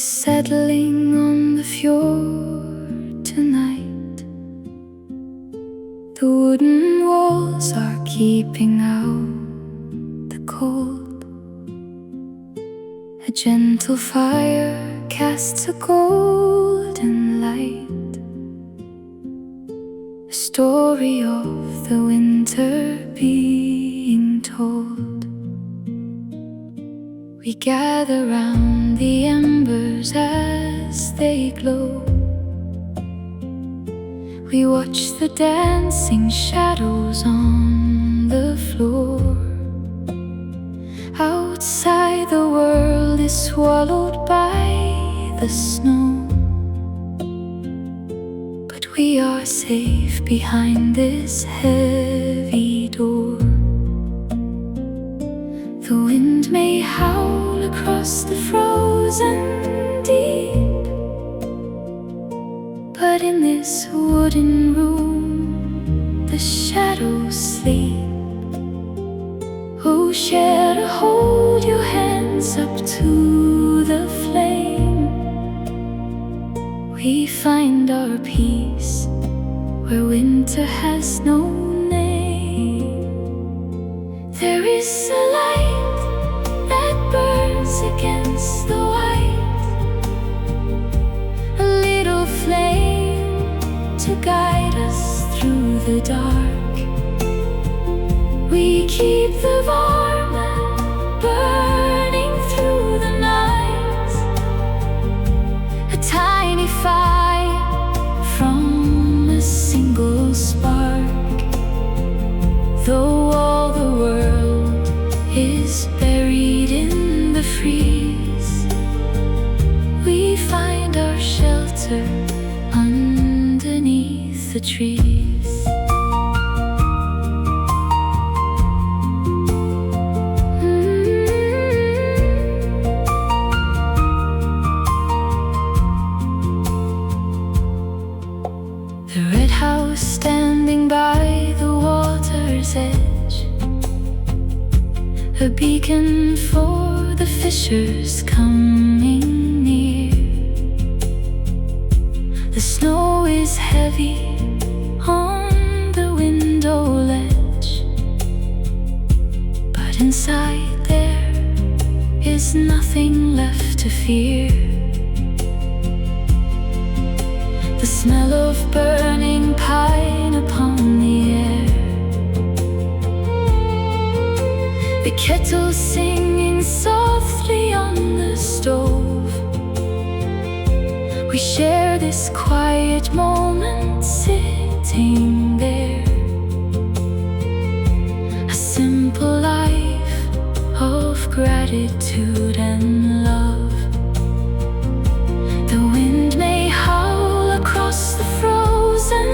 settling on the fjord tonight. The wooden walls are keeping out the cold. A gentle fire casts a golden light, a story of the winter being told. We gather round the embers as they glow. We watch the dancing shadows on the floor. Outside the world is swallowed by the snow, but we are safe behind this heavy door. The wind may howl across the frozen deep, but in this wooden room the shadows sleep. Oh, share to hold your hands up to the flame. We find our peace where winter has no name. There is a light that burns against the white, a little flame to guide us through the dark. We keep the varmint burning through the night, a tiny fire from a single spark. Though all the world is buried in the freeze, we find our shelter underneath the trees. The red house standing by the water's edge, a beacon for the fishers coming near. The snow is heavy on the window ledge, but inside there is nothing left to fear. The smell of burning pine upon the air, the kettle singing softly on the stove. We share this quiet moment sitting there, a simple life of gratitude and love. The wind may howl across the frozen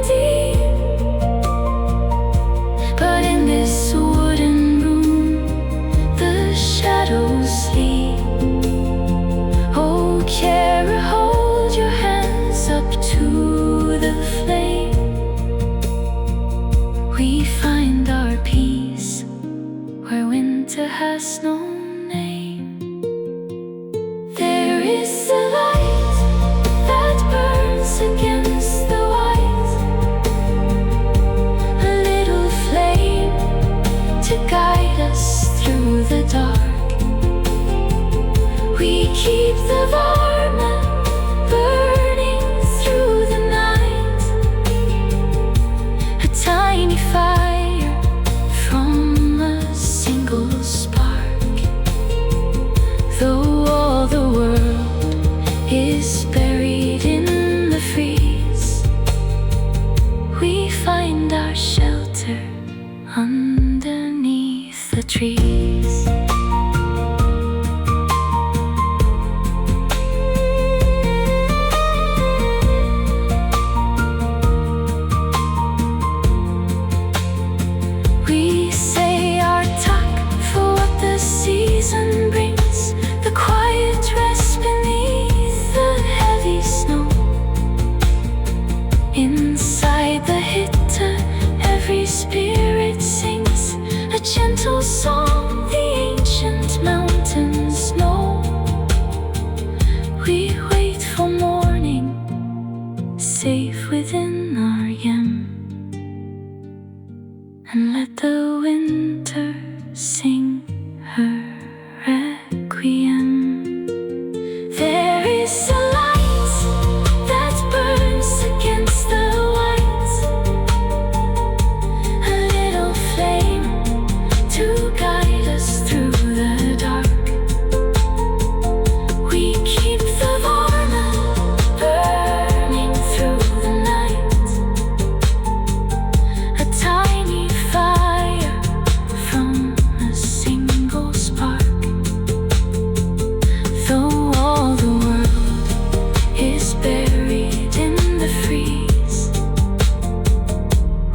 deep, but in this wooden room the shadows sleep. Oh, Kara, hold your hands up to the flame. We find our peace where winter has no name. There is a light that burns against the white, a little flame to guide us through the dark. We keep the varmint burning through the night, a tiny fire from a single spark. Though all the world is buried in the freeze, we find our shelter underneath the trees. We wait for morning, safe within our yam, and let the winter sing her requiem. There is a light that burns against the white, a little flame to guide us through the dark. We keep the warmth burning through the night, a tiny fire from a single spark. Though all the world is buried in the freeze,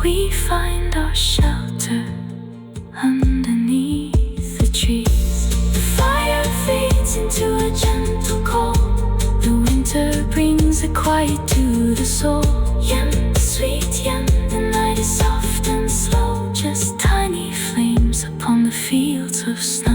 we find our shelter underneath the trees. The fire fades into a gentle cold. The winter brings a quiet to the soul. Yam, sweet yam, the night is soft and slow, just tiny flames upon the fields of snow.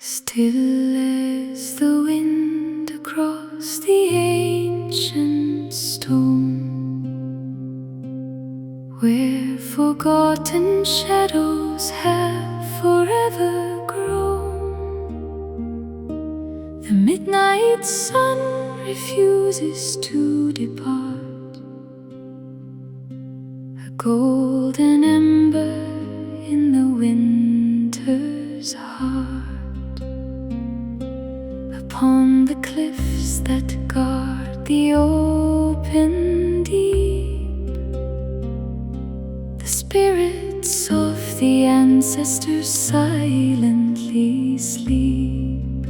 Still as the wind across the ancient stone, where forgotten shadows have forever grown. The midnight sun refuses to depart, a golden ember in the winter's heart. Upon the cliffs that guard the open deep, the spirits of the ancestors silently sleep.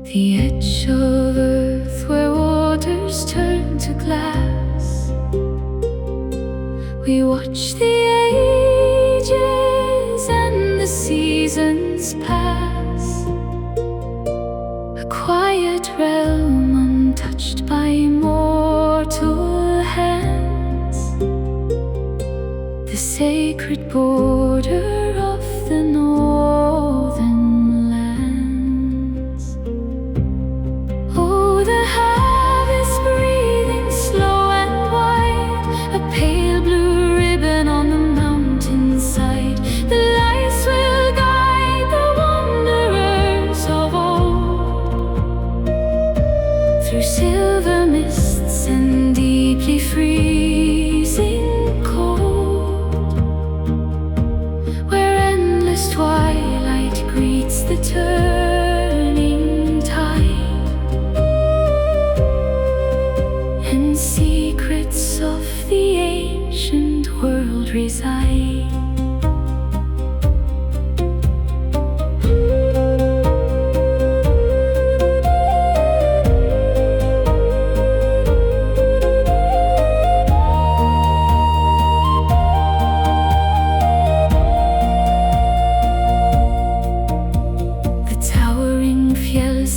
The edge of earth where waters turn to glass, we watch the ages and the seasons pass. A quiet realm untouched by mortal hands, the sacred border of the northern lands. Oh, the harvest breathing slow and wide, a pale blue ribbon on the mountainside. The lights will guide the wanderers of old through silver mists and deeply freezing cold, where endless twilight greets the turning tide, and secrets of the ancient world reside.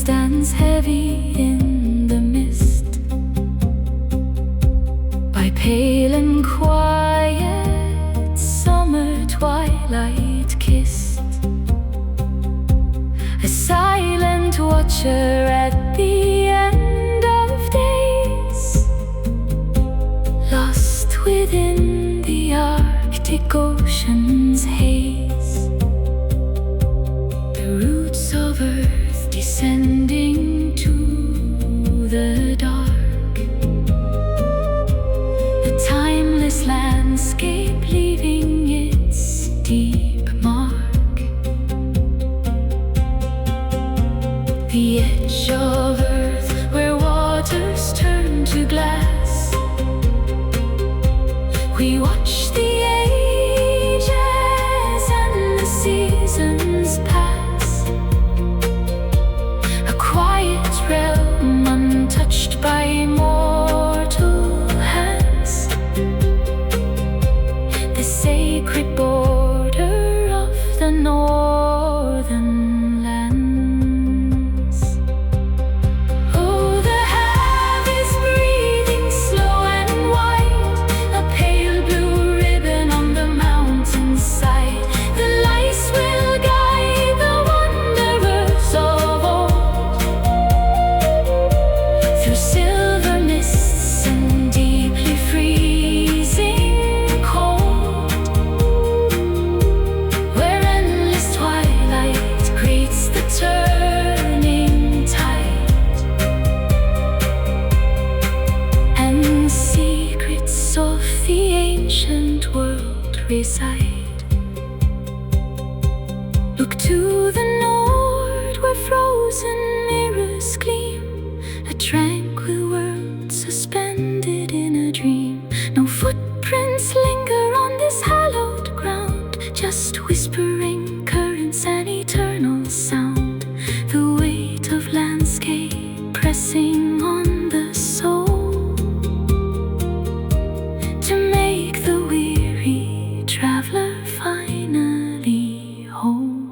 Stands heavy in the mist, by pale and quiet summer twilight kissed, a silent watcher at the end of days, lost within the Arctic Ocean's haze. The roots of earth descending to the dark, a timeless landscape leaving its deep mark. The edge of earth where waters turn to glass, we watch the ages and the seasons pass, a quiet realm untouched by mortal reside. Look to the north where frozen mirrors gleam, a tranquil world suspended in a dream. No footprints linger on this hallowed ground, just whispering currents and eternal sound. The weight of landscape pressing on the soul to make the weary traveler finally home.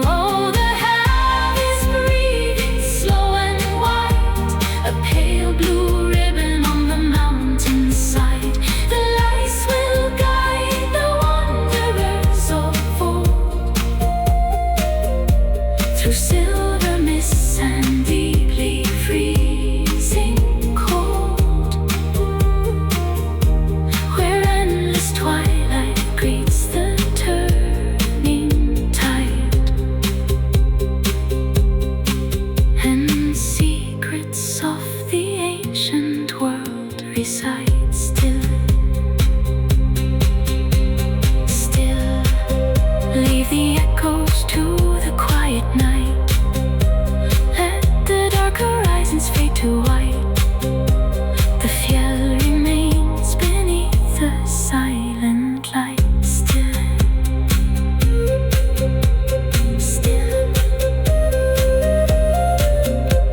Oh, the hand is breathing slow and white, a pale blue ribbon on the mountainside. The lights will guide the wanderers of old through silver mists and deeply freezing cold, where endless twilight greets the turning tide, and secrets of the ancient world reside still. Still, leave the echoes to the quiet night. Let the dark horizons fade to white. The fjell remains beneath the silent light. Still, still,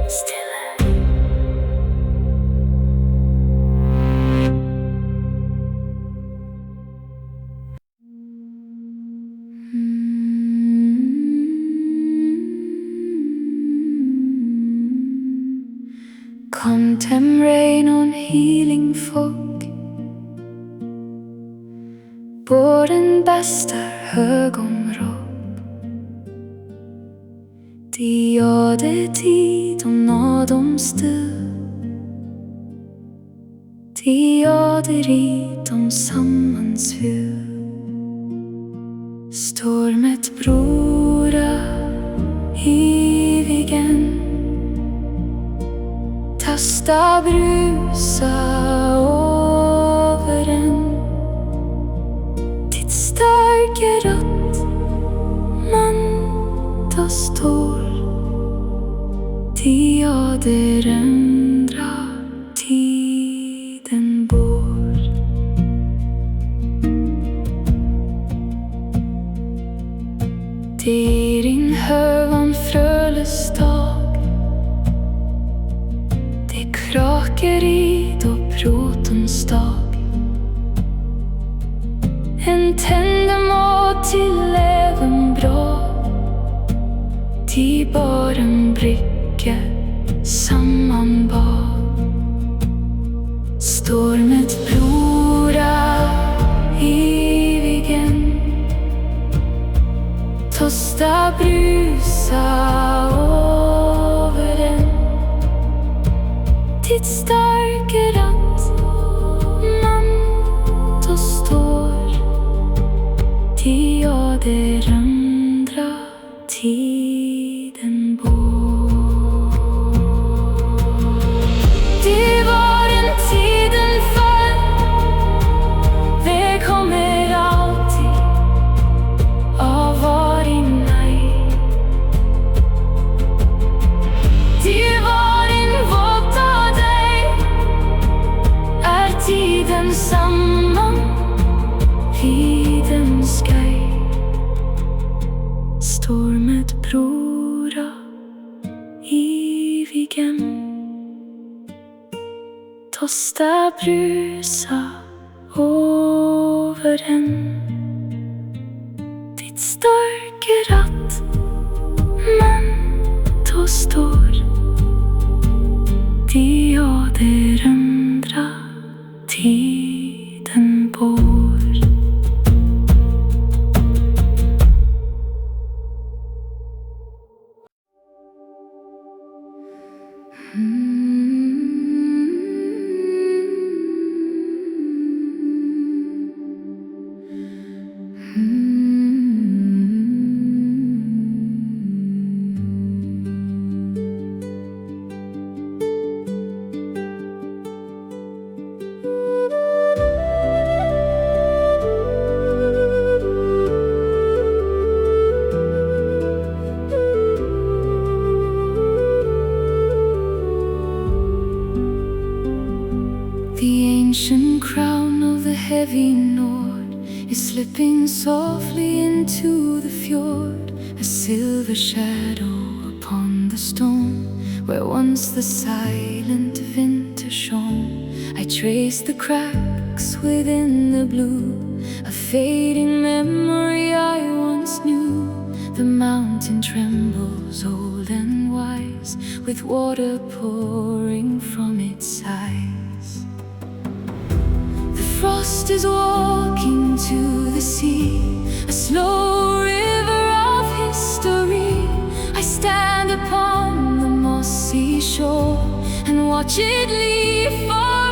still. Contem rain on healing folk. Båren bästar högområp. De gjorde tid om nådom stöd. De gjorde rit om sammansvud. Stormet brora evigen. Tasta brusa over en. Ditt starke ratt man ta står. De åderandra tiden bor. Det är din hövan frölesdag. Det krakerid och protons dag. En tändemål till även bra. De bar en brygge sammanbad. Stormet blora evigen. Tosta brusa over den. Ditt starke ratt man då står. De åderandra tiden bor. Det var en tiden för. Det kommer alltid av var i nej. Det var en våt av dig. Är tiden samman vid en sky. Stormet brora evigen. Tosta brusa over en. Ditt starke ratt man då står. De åderandra tiden bor. ancient crown of the heavy Nord is slipping softly into the fjord, a silver shadow upon the stone where once the silent winter shone. I trace the cracks within the blue, a fading memory I once knew. The mountain trembles old and wise, with water pouring from its sides. The frost is walking to the sea, a slow river of history. I stand upon the mossy shore and watch it leave forevermore.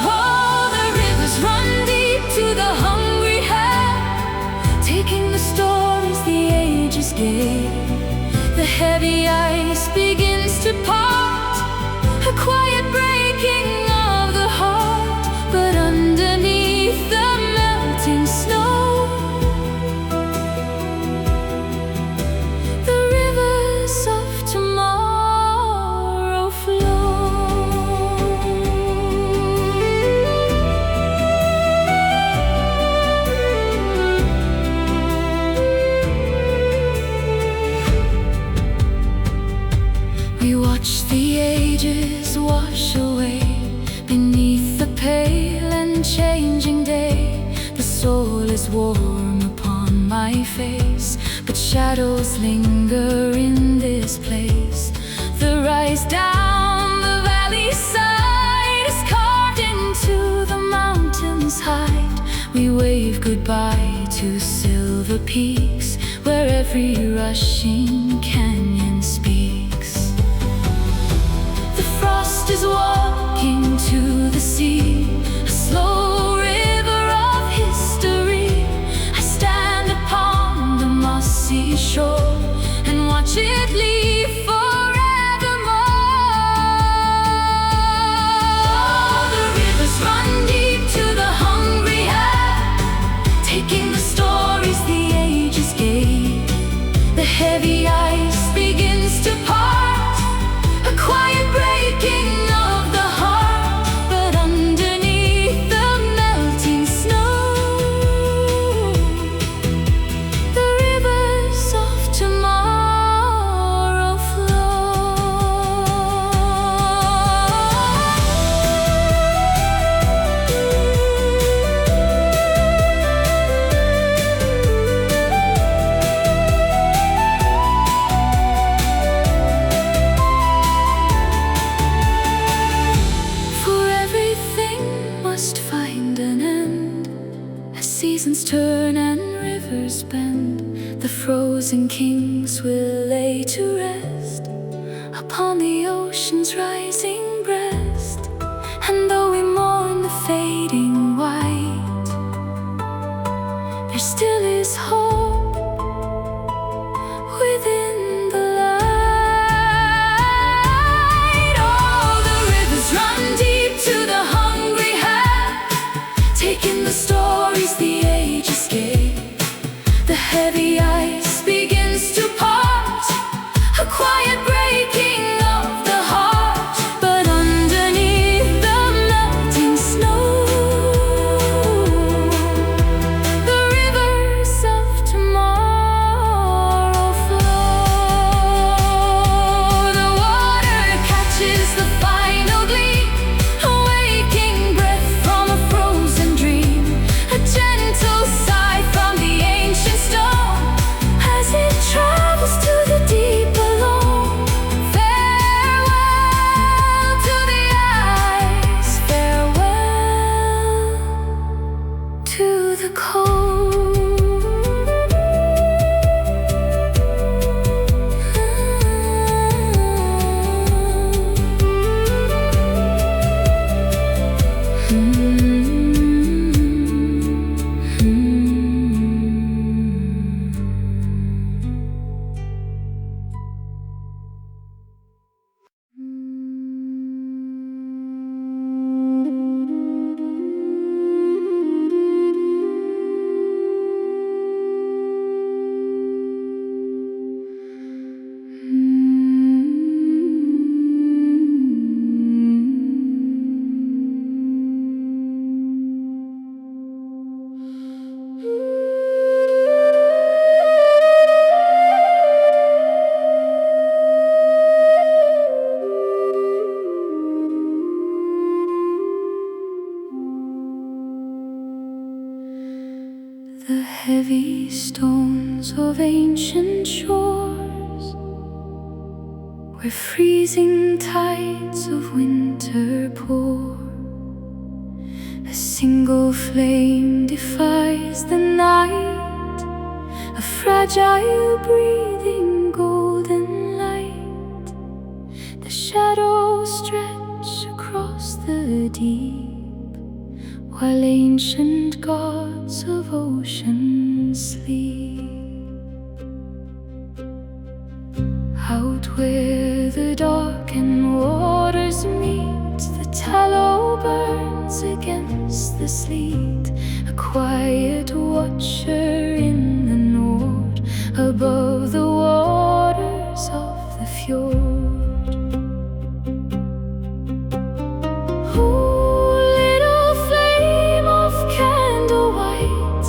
Oh, the rivers run deep to the hungry head, taking the stories the ages gave. The heavy ice begins to part, a quiet breaking of the heart. But underneath the melting snow, the rivers of tomorrow flow. We watch the ages wash away beneath the pale and changing day. The soul is warm upon my face, but shadows linger in this place. The rise down the valley side is carved into the mountain's height. We wave goodbye to silver peaks where every rushing canyon speaks. The frost is walking to the sea, a slow river of history. I stand upon the mossy shore and watch it leave forevermore. Oh, the rivers run deep to the hungry head, taking the stories the ages gave. The heavy ice begins to part, a quiet breaking of the heart. But underneath the melting snow, the rivers of tomorrow flow. For everything must find an end, as seasons turn and rivers bend. The frozen kings will lay to rest upon the ocean's rising breast. And though we mourn the fading white, there still is hope within the light. Oh, the rivers run deep to the hungry head, taking the stories the ages gave. The heavy ice begins to part, a quiet breaking of the heart. But underneath the melting snow, the rivers of tomorrow flow. The water catches the final gleam, a waking breath from a frozen dream, a gentle sigh from the ancient stone as it travels to the deep alone. stones of ancient shores, where freezing tides of winter pour. A single flame defies the night, a fragile breathing golden light. The shadows stretch across the deep, while ancient gods of ocean sleep. Out where the darkened waters meet, the tallow burns against the sleet. A quiet watcher in the north, above the waters of the fjord. Oh, little flame of candle white,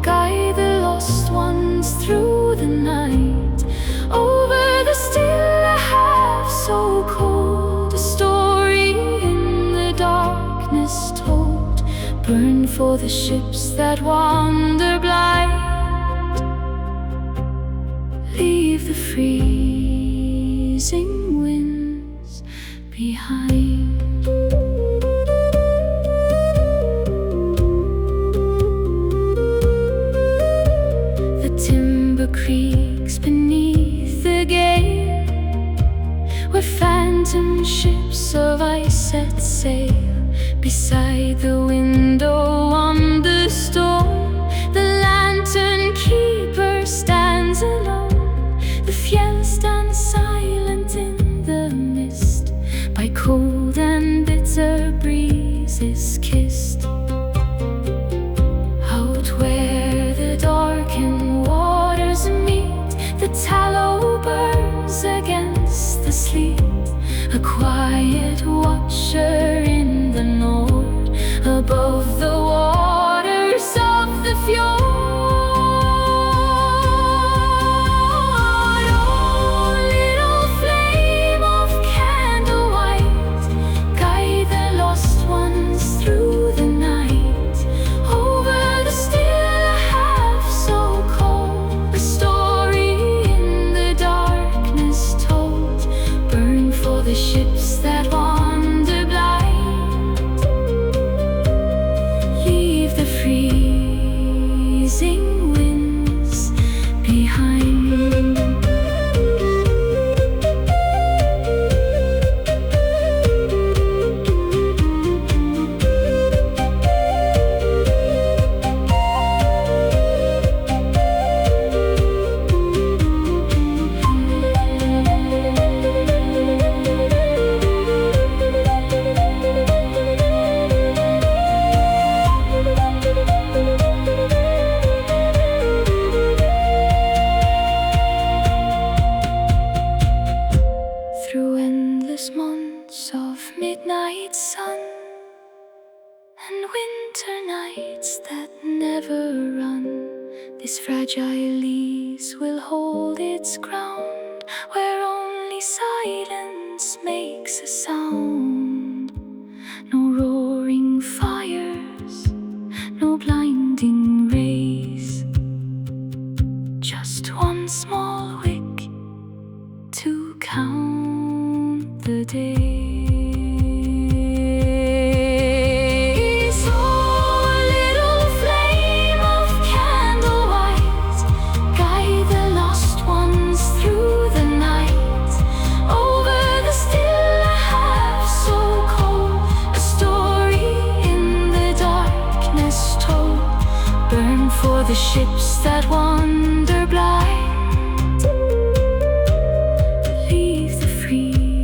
guide the lost ones through the night. Over the still half so cold, a story in the darkness told. Burn for the ships that wander blind. Leave the freezing winds behind. The timber creaks beneath the gale, where phantom ships of ice set sail. Beside the window on the stone, the lantern keeper stands alone. The fjell stands silent in the mist, by cold and bitter breezes kissed. Out where the darkened waters meet, the tallow burns against the sleet. A quiet watcher in the north, above the waters of the fjord. Oh, little flame of candle white, guide the lost ones through the night. Over the still half so cold, a story in the darkness told. Burn for the ships that wander blind. Leave the freezing winds behind. Through endless months of midnight sun and winter nights that never run, this fragile lease will hold its ground, where only silence makes a sound. No roaring fires, no blinding rays, just one small wick to count the days. Oh, little flame of candle white, guide the lost ones through the night. Over the still half so cold, a story in the darkness told. Burn for the ships that wander blind. Leave the freezing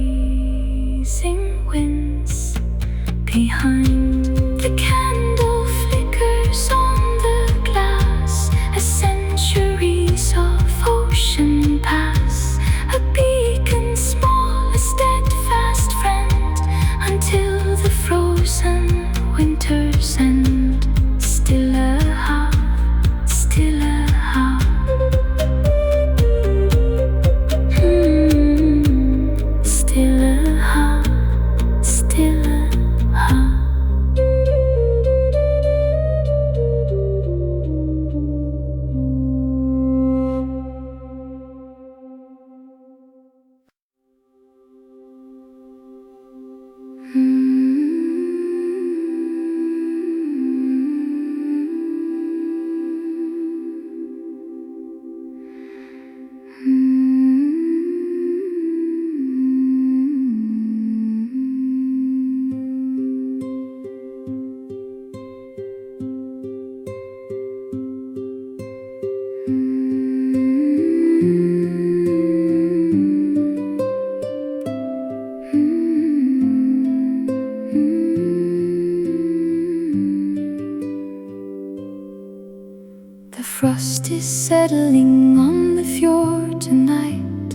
settling on the fjord tonight.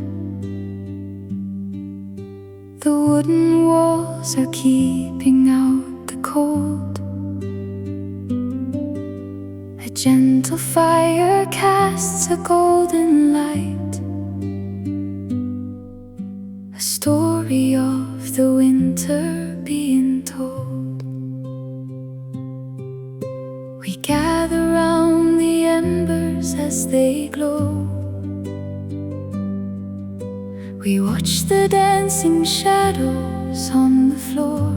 The wooden walls are keeping out the cold. A gentle fire casts a golden light, a story of the winter being told. We gather round the embers as they glow. We watch the dancing shadows on the floor.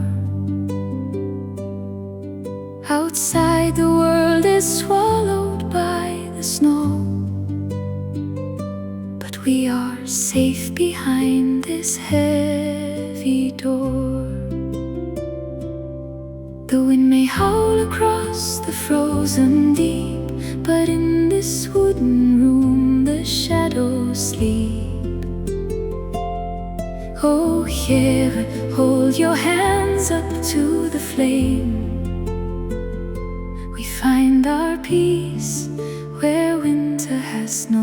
Outside the world is swallowed by the snow, but we are safe behind this heavy door. The wind may howl across the frozen deep, but in this wooden room the shadows sleep. Oh, here, hold your hands up to the flame. We find our peace where winter has no